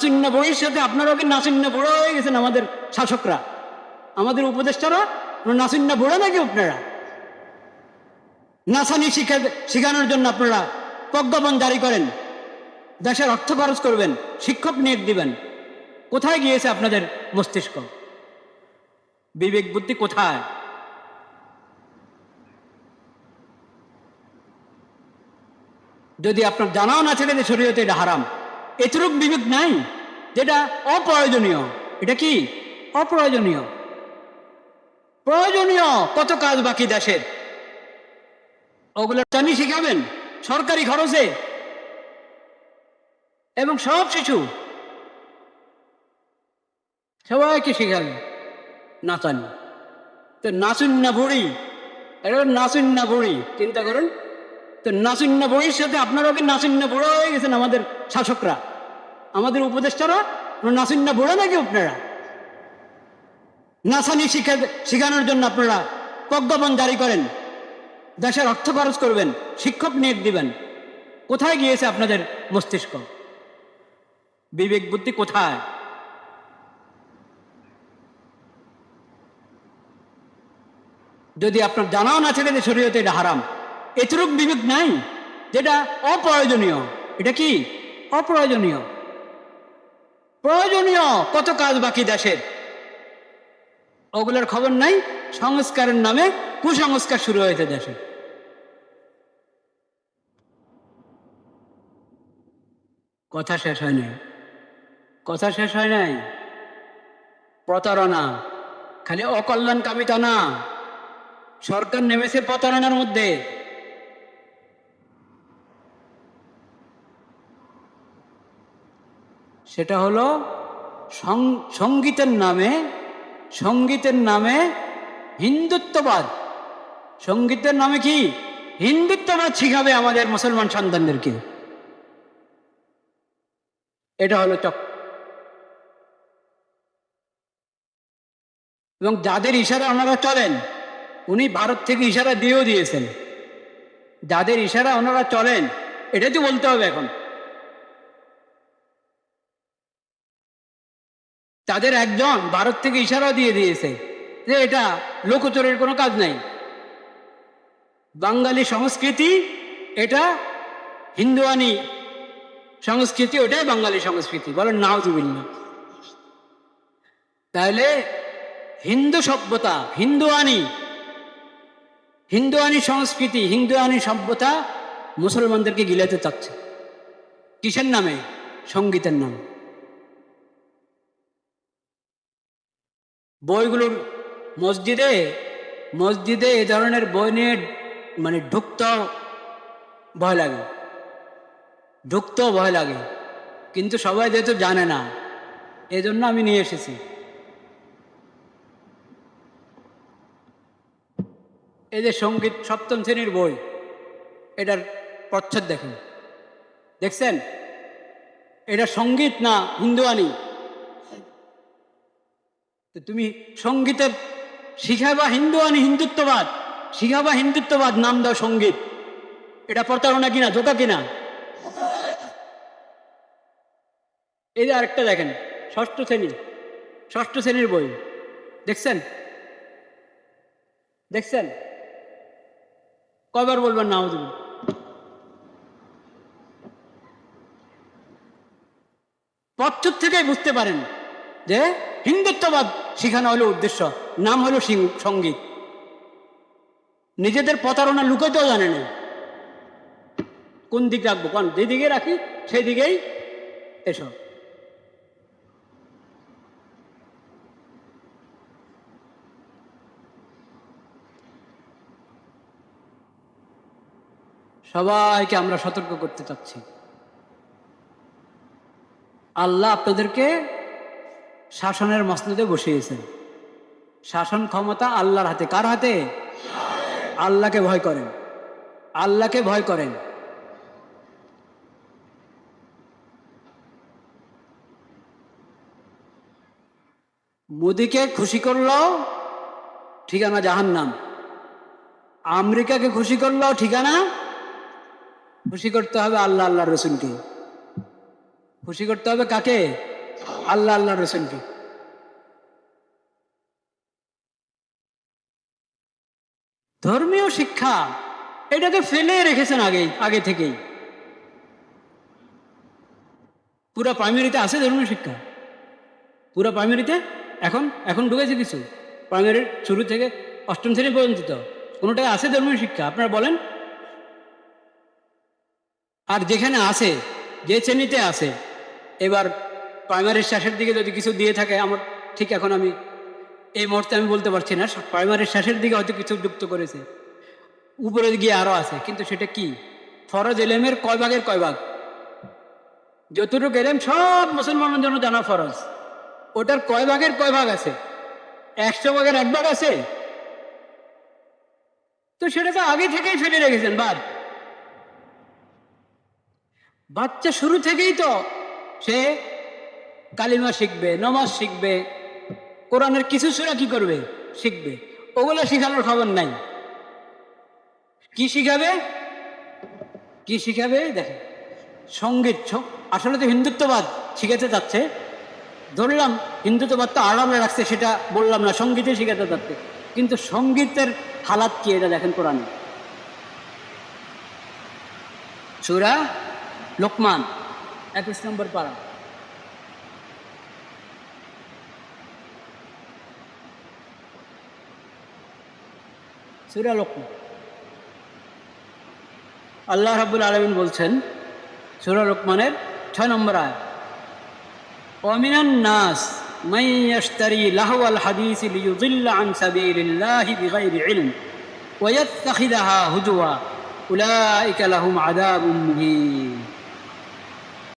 নাসিন্না বইয়ের সাথে আপনারাও কি নাসিন্না বুড়ো হয়ে গেছেন? আমাদের শাসকরা, আমাদের উপদেষ্টারা নাসিন্না বুড়ো নাকি? আপনারা নাসানি শিখানোর জন্য আপনারা প্রজ্ঞাপন জারি করেন, দেশের অর্থ খরচ করবেন, শিক্ষক নিয়োগ দিবেন। কোথায় গিয়েছে আপনাদের মস্তিষ্ক? বিবেক বুদ্ধি কোথায়? যদি আপনার জানাও না ছেড়ে যে শরীয়তে এটা হারাম, এতটুক বিবেক নাই যেটা অপ্রয়োজনীয়। এটা কি অপ্রয়োজনীয়? প্রয়োজনীয় কত কাজ বাকি দেশের, ওগুলো জানি শিখাবেন সরকারি খরচে, এবং সব শিশু সবাইকে শিখাবেন নাচানি। তো নাচুন্না বুড়ি, এটা নাচুন্না বুড়ি, চিন্তা করেন তো। নাচুন্না বুড়ির সাথে আপনারাও কি নাচুন্না বুড়ো হয়ে গেছেন? আমাদের শাসকরা, আমাদের উপদেষ্টারা নাচুন্না বুড়ো নাকি? আপনারা নাসানি শিখানোর জন্য আপনারা প্রজ্ঞাপন জারি করেন, দেশের অর্থ খরচ করবেন, শিক্ষক নিয়োগ দিবেন। কোথায় গিয়েছে আপনাদের মস্তিষ্ক? বিবেক বুদ্ধি কোথায়? যদি আপনার জানাও না ছেড়ে যে শরীয়তে এটা হারাম, এতটুক বিবেক নাই যেটা অপ্রয়োজনীয়। এটা কি অপ্রয়োজনীয়? প্রয়োজনীয় কত কাজ বাকি দেশের, ওগুলোর খবর নাই। সংস্কারের নামে কুসংস্কার শুরু হয়েছে দেশে। কথা শেষ হয় নাই, কথা শেষ হয় নাই। প্রতারণা, খালি অকল্যাণকামিতা না, সরকার নেমেছে প্রতারণার মধ্যে। সেটা হলো সঙ্গীতের নামে, সঙ্গীতের নামে হিন্দুত্ববাদ। সঙ্গীতের নামে কি হিন্দুত্ববাদ শিখাবে আমাদের মুসলমান সন্তানদেরকে। এটা হলো এবং যাদের ইশারা ওনারা চলেন, উনি ভারত থেকে ইশারা দিয়েও দিয়েছেন। যাদের ইশারা ওনারা চলেন, এটা তো বলতে হবে এখন। তাদের একজন ভারত থেকে ইশারা দিয়ে দিয়েছে যে এটা লোকচরের কোনো কাজ নাই, বাঙালি সংস্কৃতি, এটা হিন্দুয়ানি সংস্কৃতি, ওটাই বাঙালি সংস্কৃতি। বলেন নাউজুবিল্লাহ। তাহলে হিন্দু সভ্যতা, হিন্দুয়ানি সংস্কৃতি, হিন্দুয়ানি সভ্যতা মুসলমানদেরকে গিলাতে চাচ্ছে। কিসের নামে? সঙ্গীতের নামে। বইগুলোর মসজিদে মসজিদে এ ধরনের বই নিয়ে মানে ঢুকতেও ভয় লাগে, ঢুকতেও ভয় লাগে, কিন্তু সবাই যেহেতু জানে না, এজন্য আমি নিয়ে এসেছি। এই যে সঙ্গীত সপ্তম শ্রেণীর বই, এটার প্রচ্ছদ দেখেন, দেখছেন? এটা সঙ্গীত না হিন্দুয়ানি। তুমি সঙ্গীতের শিখাবা হিন্দুয়ানি, হিন্দুত্ববাদ শিখাবা, হিন্দুত্ববাদ নাম দাও সঙ্গীত। এটা প্রতারণা কিনা, ধোকা কিনা? এই যে আরেকটা দেখেন, ষষ্ঠ শ্রেণীর বই, দেখছেন? দেখছেন? কয়বার বলবেন নাউজুবিল্লাহ? প্রচ্ছদ থেকেই বুঝতে পারেন যে হিন্দুত্ববাদ শিখানো হলো উদ্দেশ্য, নাম হলো সঙ্গীত। নিজেদের প্রতারণা লুকাতেও জানে না। কোন দিক রাখবো, কোন যেদিকে রাখি সেই দিকেই এসব। সবাইকে আমরা সতর্ক করতে চাচ্ছি, আল্লাহ আপনাদেরকে শাসনের মসনদে বসিয়েছেন। শাসন ক্ষমতা আল্লাহর হাতে। কার হাতে? আল্লাহকে ভয় করেন, আল্লাহকে ভয় করেন। মোদিকে খুশি করলো ঠিকানা জাহান্নাম, আমেরিকাকে খুশি করলো ঠিকানা, খুশি করতে হবে আল্লাহ আল্লাহ রসুলকে। খুশি করতে হবে কাকে? আল্লাহ আল্লাহ রসুলকে। ধর্মীয় শিক্ষা এটাকে ফেলে রেখেছেন আগে থেকেই। পুরা প্রাইমারিতে আছে ধর্মীয় শিক্ষা, পুরা প্রাইমারিতে এখন এখন ঢুকেছে কিছু, প্রাইমারির শুরু থেকে অষ্টম শ্রেণী পর্যন্ত তো কোনোটাই আছে ধর্মীয় শিক্ষা? আপনারা বলেন। আর যেখানে আছে, যে শ্রেণীতে আছে, এবার প্রাইমারির শেষের দিকে যদি কিছু দিয়ে থাকে, আমার ঠিক এখন আমি এই মুহূর্তে আমি বলতে পারছি না, প্রাইমারির শেষের দিকে হয়তো কিছু যুক্ত করেছে, উপরে গিয়ে আরও আছে, কিন্তু সেটা কি? ফরজ এলেমের কয় ভাগের কয় ভাগ? যতটুকু এলেম সব মুসলমানের জন্য জানা ফরজ, ওটার কয় ভাগের কয় ভাগ আছে? 100 ভাগের 1 ভাগ আছে। তো সেটা তো আগে থেকেই ফেলে রেখেছেন। বাচ্চা শুরু থেকেই তো সে কালিমা শিখবে, নামাজ শিখবে, কোরআনের কিছু সূরা কি করবে? শিখবে। ওগুলো শিখানোর খবর নাই। কি শিখাবে? কি শিখাবে? দেখেন, সঙ্গীত। আসলে তো হিন্দুত্ববাদ শিখাতে যাচ্ছে, ধরলাম হিন্দুত্ববাদ তো আড়ালে রাখছে, সেটা বললাম না, সঙ্গীতে শিখাতে যাচ্ছে। কিন্তু সঙ্গীতের হালাত কি এটা দেখেন কোরআনে। সূরা লোকমান 21 নম্বর পারা। সূরা লোকমান, আল্লাহ রাব্বুল আলামিন বলছেন সূরা লোকমানের 6 নম্বর আয়াত, ওয়ামিনান নাস মান ইয়াশতারি লাহওয়াল হাদিস লিয়ুযিল্লা আন সাবিলিল্লাহি বিগাইরি ইলম ওয়া ইয়াত্তাখিযাহা হুজুয়া উলাইকা লাহুম আযাবুম মুহিন।